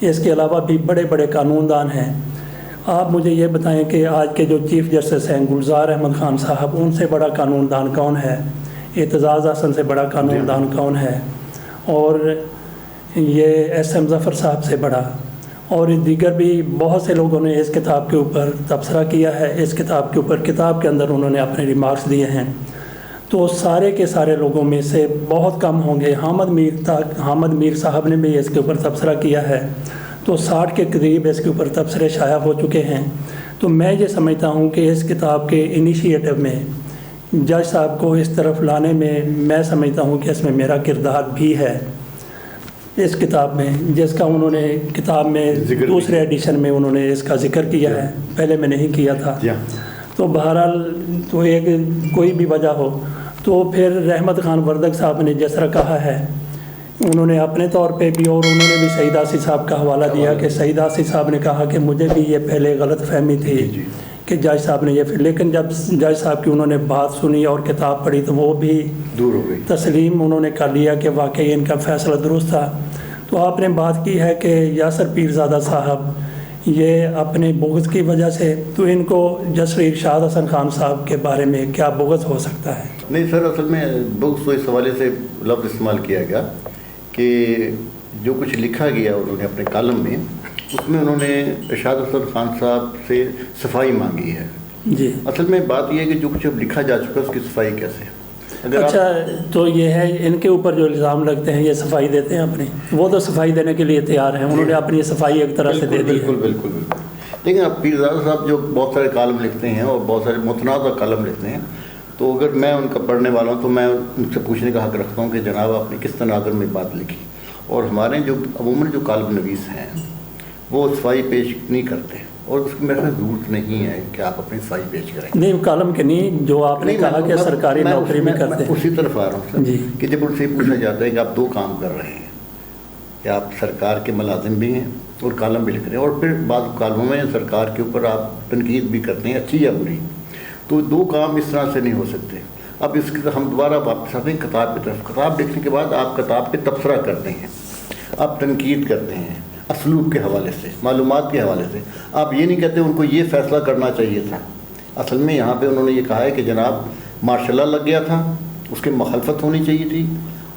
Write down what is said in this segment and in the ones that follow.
اس کے علاوہ بھی بڑے بڑے قانون دان ہیں۔ آپ مجھے یہ بتائیں کہ آج کے جو چیف جسٹس ہیں گلزار احمد خان صاحب، ان سے بڑا قانون دان کون ہے؟ اعتزاز احسن سے بڑا قانون دان کون ہے؟ اور یہ ایس ایم ظفر صاحب سے بڑا، اور دیگر بھی بہت سے لوگوں نے اس کتاب کے اوپر تبصرہ کیا ہے، اس کتاب کے اوپر کتاب کے اندر انہوں نے اپنے ریمارکس دیے ہیں۔ تو سارے کے سارے لوگوں میں سے بہت کم ہوں گے، حامد میر صاحب نے بھی اس کے اوپر تبصرہ کیا ہے، تو 60 کے قریب اس کے اوپر تبصرے شائع ہو چکے ہیں۔ تو میں یہ سمجھتا ہوں کہ اس کتاب کے انیشیٹو میں جج صاحب کو اس طرف لانے میں سمجھتا ہوں کہ اس میں میرا کردار بھی ہے، اس کتاب میں، جس کا انہوں نے کتاب میں دوسرے ایڈیشن میں انہوں نے اس کا ذکر کیا ہے، پہلے میں نہیں کیا تھا۔ تو بہرحال تو ایک کوئی بھی وجہ ہو، تو پھر رحمت خان وردگ صاحب نے جس طرح کہا ہے، انہوں نے اپنے طور پہ بھی، اور انہوں نے بھی سعید آسی صاحب کا حوالہ دیا کہ سعید آسی صاحب نے کہا کہ مجھے بھی یہ پہلے غلط فہمی تھی کہ جج صاحب نے یہ، لیکن جب جج صاحب کی انہوں نے بات سنی اور کتاب پڑھی تو وہ بھی دور ہو گئی، تسلیم انہوں نے کر لیا کہ واقعی ان کا فیصلہ درست تھا۔ تو آپ نے بات کی ہے کہ یاسر پیرزادہ صاحب یہ اپنے بغض کی وجہ سے، تو ان کو جسٹس ارشاد حسن خان صاحب کے بارے میں کیا بغض ہو سکتا ہے؟ نہیں سر، اصل میں بغض تو اس حوالے سے لفظ استعمال کیا گیا کہ جو کچھ لکھا گیا انہوں نے اپنے کالم میں، اس میں انہوں نے ارشاد حسن خان صاحب سے صفائی مانگی ہے۔ جی، اصل میں بات یہ ہے کہ جو کچھ اب لکھا جا چکا ہے اس کی صفائی کیسے؟ اچھا، تو یہ ہے ان کے اوپر جو الزام لگتے ہیں یہ صفائی دیتے ہیں اپنی، وہ تو صفائی دینے کے لیے تیار ہیں، انہوں نے اپنی صفائی ایک طرح سے دے دی ہے۔ بالکل بالکل بالکل۔ لیکن اب پیرزادہ صاحب جو بہت سارے کالم لکھتے ہیں اور بہت سارے متنازع کالم لکھتے ہیں، تو اگر میں ان کا پڑھنے والا ہوں تو میں ان سے پوچھنے کا حق رکھتا ہوں کہ جناب آپ نے کس تناظر میں بات لکھی؟ اور ہمارے جو عموماً جو کالم نویس ہیں وہ صفائی پیش نہیں کرتے، اور اس کی میرے خیال ضرورت نہیں ہے کہ آپ اپنی صفائی پیش کریں۔ نہیں، کالم کے نہیں، جو آپ نے کہا کہ سرکاری نوکری میں کرتے ہیں، اسی طرف آ رہا ہوں جی، کہ جب ان سے پوچھا جاتا ہے کہ آپ دو کام کر رہے ہیں، کہ آپ سرکار کے ملازم بھی ہیں اور کالم بھی لکھ رہے ہیں، اور پھر بعض کالموں میں سرکار کے اوپر آپ تنقید بھی کرتے ہیں، اچھی یا بری، تو دو کام اس طرح سے نہیں ہو سکتے۔ اب اس کی ہم دوبارہ واپس آتے ہیں کتاب کی طرف۔ کتاب لکھنے کے بعد آپ کتاب پہ تبصرہ کرتے ہیں، آپ تنقید کرتے ہیں اسلوب کے حوالے سے، معلومات کے حوالے سے۔ آپ یہ نہیں کہتے ان کو یہ فیصلہ کرنا چاہیے تھا۔ اصل میں یہاں پہ انہوں نے یہ کہا ہے کہ جناب مارشل لا لگ گیا تھا، اس کی مخالفت ہونی چاہیے تھی،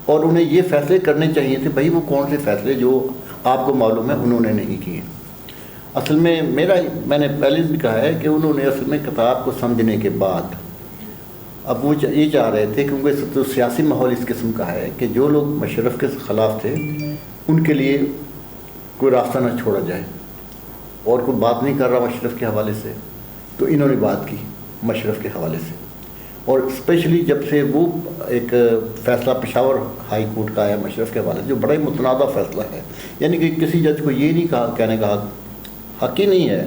اور انہیں یہ فیصلے کرنے چاہیے تھے۔ بھائی وہ کون سے فیصلے جو آپ کو معلوم ہے انہوں نے نہیں کیے۔ اصل میں میں نے پہلے بھی کہا ہے کہ انہوں نے اصل میں کتاب کو سمجھنے کے بعد اب وہ یہ چاہ رہے تھے، کیونکہ تو سیاسی ماحول اس قسم کا ہے کہ جو لوگ مشرف کے خلاف تھے ان کے لیے کوئی راستہ نہ چھوڑا جائے، اور کوئی بات نہیں کر رہا مشرف کے حوالے سے، تو انہوں نے بات کی مشرف کے حوالے سے۔ اور اسپیشلی جب سے وہ ایک فیصلہ پشاور ہائی کورٹ کا آیا مشرف کے حوالے سے، جو بڑا ہی متنازع فیصلہ ہے، یعنی کہ کسی جج کو یہ نہیں کہنے کا حق ہی نہیں ہے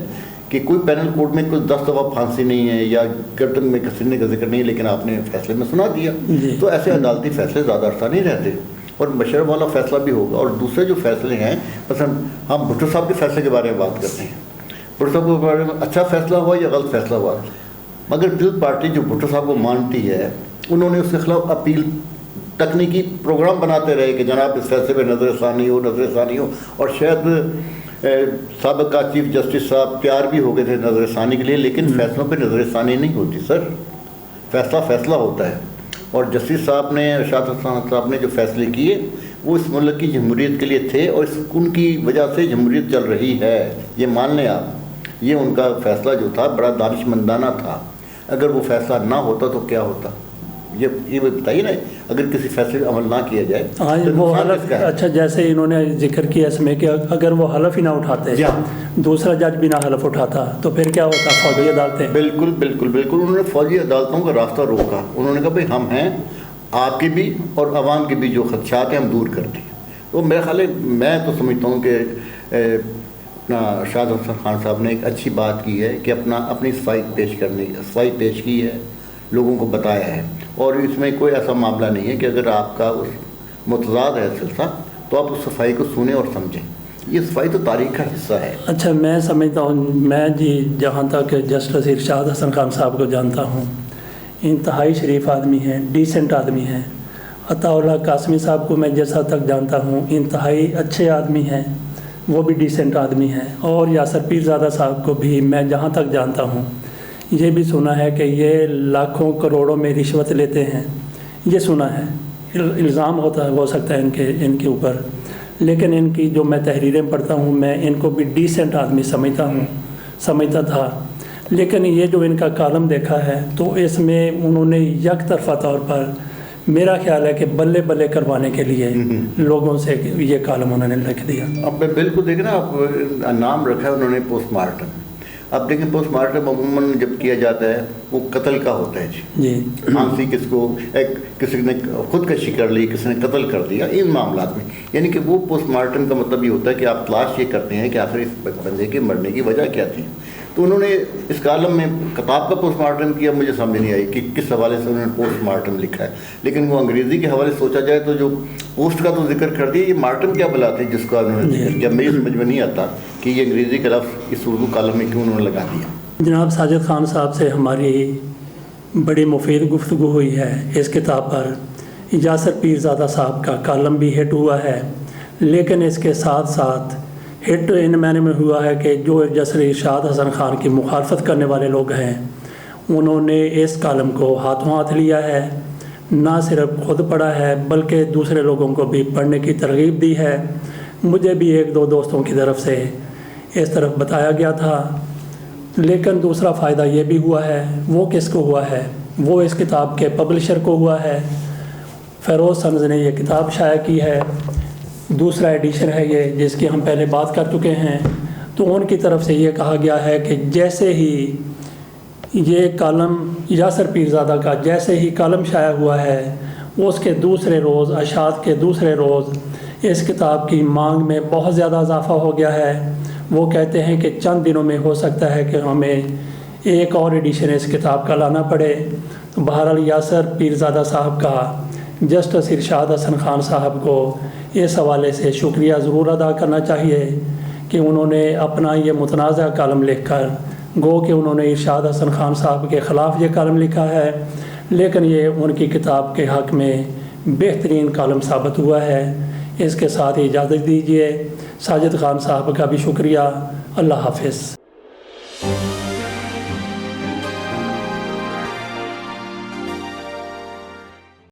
کہ کوئی پینل کورٹ میں کوئی 10 دفعہ پھانسی نہیں ہے یا گردن میں کسرنے کا ذکر نہیں، لیکن آپ نے فیصلے میں سنا دیا۔ تو ایسے عدالتی فیصلے زیادہ عرصہ نہیں رہتے، اور مشرف والا فیصلہ بھی ہوگا۔ اور دوسرے جو فیصلے ہیں، مثلا ہم بھٹو صاحب کے فیصلے کے بارے میں بات کرتے ہیں، بھٹو صاحب کے بارے میں اچھا فیصلہ ہوا یا غلط فیصلہ ہوا، مگر دل پارٹی جو بھٹو صاحب کو مانتی ہے انہوں نے اس کے خلاف اپیل تکنیکی پروگرام بناتے رہے کہ جناب اس فیصلے پہ نظر ثانی ہو، اور شاید سابقہ چیف جسٹس صاحب تیار بھی ہو گئے تھے نظر ثانی کے لیے، لیکن فیصلوں پہ نظر ثانی نہیں ہوتی سر، فیصلہ ہوتا ہے۔ اور جسٹس صاحب نے، ارشاد حسن صاحب نے جو فیصلے کیے وہ اس ملک کی جمہوریت کے لیے تھے، اور ان کی وجہ سے جمہوریت چل رہی ہے، یہ مان لیں آپ۔ یہ ان کا فیصلہ جو تھا بڑا دانشمندانہ تھا، اگر وہ فیصلہ نہ ہوتا تو کیا ہوتا، یہ بتائیے نا، اگر کسی فیصلے پہ عمل نہ کیا جائے۔ ہاں، وہ حلف، اچھا جیسے انہوں نے ذکر کیا اس میں کہ اگر وہ حلف ہی نہ اٹھاتے، دوسرا جج بھی نہ حلف اٹھاتا، تو پھر کیا ہوتا؟ فوجی عدالتیں۔ بالکل بالکل بالکل، انہوں نے فوجی عدالتوں کا راستہ روکا، انہوں نے کہا بھائی ہم ہیں، آپ کے بھی اور عوام کے بھی جو خدشات ہیں ہم دور کرتے ہیں۔ تو میرے خیال ہے، میں تو سمجھتا ہوں کہ اپنا ارشاد حسن خان صاحب نے ایک اچھی بات کی ہے کہ اپنی صفائی پیش کی ہے، لوگوں کو بتایا ہے، اور اس میں کوئی ایسا معاملہ نہیں ہے کہ اگر آپ کا اس متضاد ہے سلسلہ تو آپ اس صفائی کو سنیں اور سمجھیں، یہ صفائی تو تاریخ کا حصہ ہے۔ اچھا، میں سمجھتا ہوں، میں جہاں تک جسٹس ارشاد حسن خان صاحب کو جانتا ہوں، انتہائی شریف آدمی ہیں، ڈیسنٹ آدمی ہیں۔ عطا اللہ قاسمی صاحب کو میں جیسا تک جانتا ہوں، انتہائی اچھے آدمی ہیں، وہ بھی ڈیسنٹ آدمی ہیں، اور یاسر پیرزادہ صاحب کو بھی میں جہاں تک جانتا ہوں یہ بھی سنا ہے کہ یہ لاکھوں کروڑوں میں رشوت لیتے ہیں، یہ سنا ہے، الزام ہو سکتا ہے ان کے اوپر، لیکن ان کی جو میں تحریریں پڑھتا ہوں میں ان کو بھی ڈیسنٹ آدمی سمجھتا تھا۔ لیکن یہ جو ان کا کالم دیکھا ہے تو اس میں انہوں نے یک طرفہ طور پر میرا خیال ہے کہ بلے بلے کروانے کے لیے لوگوں سے یہ کالم انہوں نے لکھ دیا۔ اب بالکل دیکھیں نا، آپ نام رکھا ہے انہوں نے پوسٹ مارٹم۔ اب دیکھیں پوسٹ مارٹم عموماً جب کیا جاتا ہے وہ قتل کا ہوتا ہے جی، پھانسی کس کو، کسی نے خودکشی کر لی، کسی نے قتل کر دیا، ان معاملات میں، یعنی کہ وہ پوسٹ مارٹم کا مطلب یہ ہوتا ہے کہ آپ تلاش یہ کرتے ہیں کہ آخر اس بندے کے مرنے کی وجہ کیا تھی۔ تو انہوں نے اس کالم میں کتاب کا پوسٹ مارٹم کیا، مجھے سمجھ نہیں آئی کہ کس حوالے سے انہوں نے پوسٹ مارٹم لکھا ہے، لیکن وہ انگریزی کے حوالے سے سوچا جائے تو جو پوسٹ کا تو ذکر کر دیا، یہ مارٹم کیا بلاتے ہیں جس کا انہوں نے ذکر کیا، میری سمجھ میں نہیں آتا کہ یہ انگریزی کا لفظ اس اردو کالم میں کیوں انہوں نے لگا دیا۔ جناب ساجد خان صاحب سے ہماری بڑی مفید گفتگو ہوئی ہے اس کتاب پر۔ یاسر پیرزادہ صاحب کا کالم بھی ہٹ ہوا ہے، لیکن اس کے ساتھ ساتھ ہٹ ان معنی میں ہوا ہے کہ جو جسر ارشاد حسن خان کی مخالفت کرنے والے لوگ ہیں انہوں نے اس کالم کو ہاتھوں ہاتھ لیا ہے، نہ صرف خود پڑھا ہے بلکہ دوسرے لوگوں کو بھی پڑھنے کی ترغیب دی ہے۔ مجھے بھی ایک دو دوستوں کی طرف سے اس طرف بتایا گیا تھا، لیکن دوسرا فائدہ یہ بھی ہوا ہے، وہ کس کو ہوا ہے؟ وہ اس کتاب کے پبلشر کو ہوا ہے۔ فیروز سنز نے یہ کتاب شائع کی ہے، دوسرا ایڈیشن ہے یہ، جس کی ہم پہلے بات کر چکے ہیں۔ تو ان کی طرف سے یہ کہا گیا ہے کہ جیسے ہی یہ کالم یاسر پیرزادہ کا جیسے ہی کالم شائع ہوا ہے اس کے دوسرے روز، اشاعت کے دوسرے روز اس کتاب کی مانگ میں بہت زیادہ اضافہ ہو گیا ہے۔ وہ کہتے ہیں کہ چند دنوں میں ہو سکتا ہے کہ ہمیں ایک اور ایڈیشن اس کتاب کا لانا پڑے۔ تو بہرحال یاسر پیرزادہ صاحب کا جسٹس ارشاد حسن خان صاحب کو اس حوالے سے شکریہ ضرور ادا کرنا چاہیے کہ انہوں نے اپنا یہ متنازع کالم لکھ کر، گو کہ انہوں نے ارشاد حسن خان صاحب کے خلاف یہ کالم لکھا ہے، لیکن یہ ان کی کتاب کے حق میں بہترین کالم ثابت ہوا ہے۔ اس کے ساتھ اجازت دیجیے، ساجد خان صاحب کا بھی شکریہ۔ اللہ حافظ۔